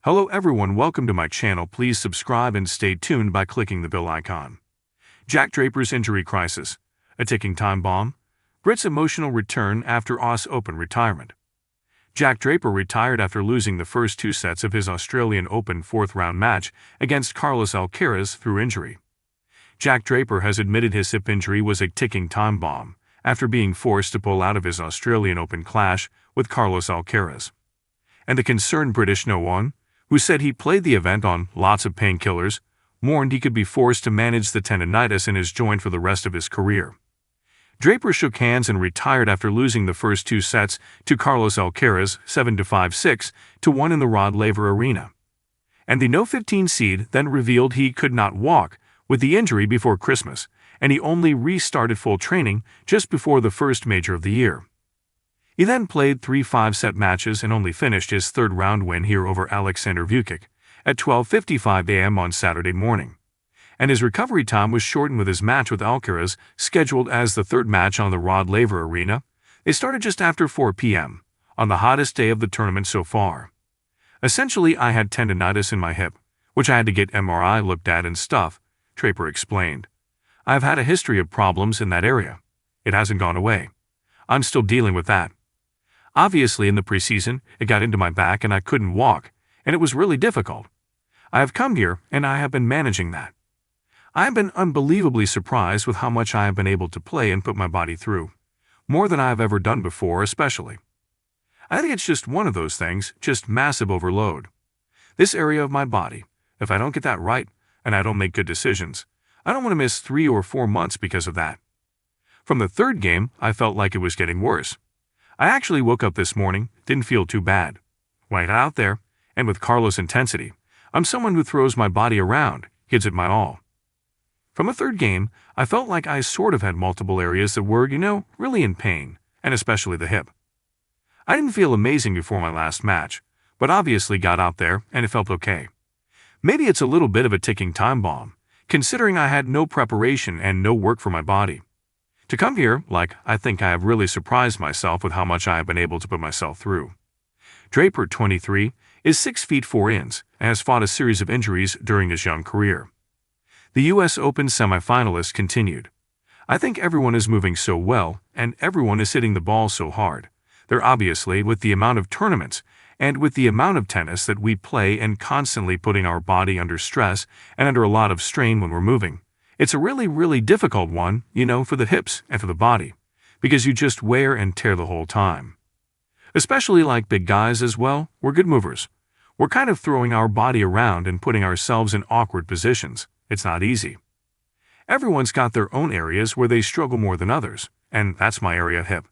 Hello everyone, welcome to my channel. Please subscribe and stay tuned by clicking the bell icon. Jack Draper's injury crisis, a ticking time bomb, Brit's emotional return after US Open retirement. Jack Draper retired after losing the first two sets of his Australian Open fourth-round match against Carlos Alcaraz through injury. Jack Draper has admitted his hip injury was a ticking time bomb after being forced to pull out of his Australian Open clash with Carlos Alcaraz. And the concerned British no one, who said he played the event on lots of painkillers, warned he could be forced to manage the tendonitis in his joint for the rest of his career. Draper shook hands and retired after losing the first two sets to Carlos Alcaraz 7-5, 6-1 in the Rod Laver Arena. And the No-15 seed then revealed he could not walk with the injury before Christmas, and he only restarted full training just before the first major of the year. He then played 3 5-set matches and only finished his third-round win here over Alexander Vukic at 12:55 a.m. on Saturday morning. And his recovery time was shortened with his match with Alcaraz, scheduled as the third match on the Rod Laver Arena. They started just after 4 p.m., on the hottest day of the tournament so far. Essentially, I had tendonitis in my hip, which I had to get MRI looked at and stuff, Draper explained. I've had a history of problems in that area. It hasn't gone away. I'm still dealing with that. Obviously, in the preseason, it got into my back and I couldn't walk, and it was really difficult. I have come here, and I have been managing that. I have been unbelievably surprised with how much I have been able to play and put my body through. More than I have ever done before, especially. I think it's just one of those things, just massive overload. This area of my body, if I don't get that right, and I don't make good decisions, I don't want to miss 3 or 4 months because of that. From the third game, I felt like it was getting worse. I actually woke up this morning, didn't feel too bad. When I got out there, and with Carlos' intensity, I'm someone who throws my body around, gives it my all. From the third game, I felt like I sort of had multiple areas that were, really in pain, and especially the hip. I didn't feel amazing before my last match, but obviously got out there and it felt okay. Maybe it's a little bit of a ticking time bomb, considering I had no preparation and no work for my body. To come here, I think I have really surprised myself with how much I have been able to put myself through. Draper, 23, is 6 feet 4 inches and has fought a series of injuries during his young career. The US Open semifinalists continued. I think everyone is moving so well and everyone is hitting the ball so hard. They're obviously, with the amount of tournaments and with the amount of tennis that we play and constantly putting our body under stress and under a lot of strain when we're moving. It's a really, really difficult one, for the hips and for the body, because you just wear and tear the whole time. Especially like big guys as well, we're good movers. We're kind of throwing our body around and putting ourselves in awkward positions. It's not easy. Everyone's got their own areas where they struggle more than others, and that's my area of hip,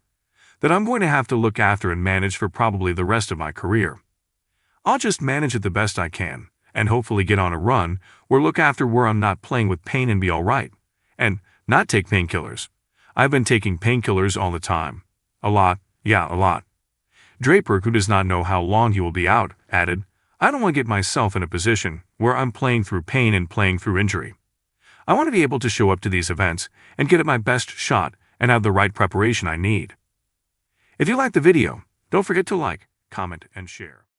that I'm going to have to look after and manage for probably the rest of my career. I'll just manage it the best I can, and hopefully get on a run or look after where I'm not playing with pain and be all right. And not take painkillers. I've been taking painkillers all the time. A lot. Draper, who does not know how long he will be out, added, I don't want to get myself in a position where I'm playing through pain and playing through injury. I want to be able to show up to these events and get at my best shot and have the right preparation I need. If you like the video, don't forget to like, comment, and share.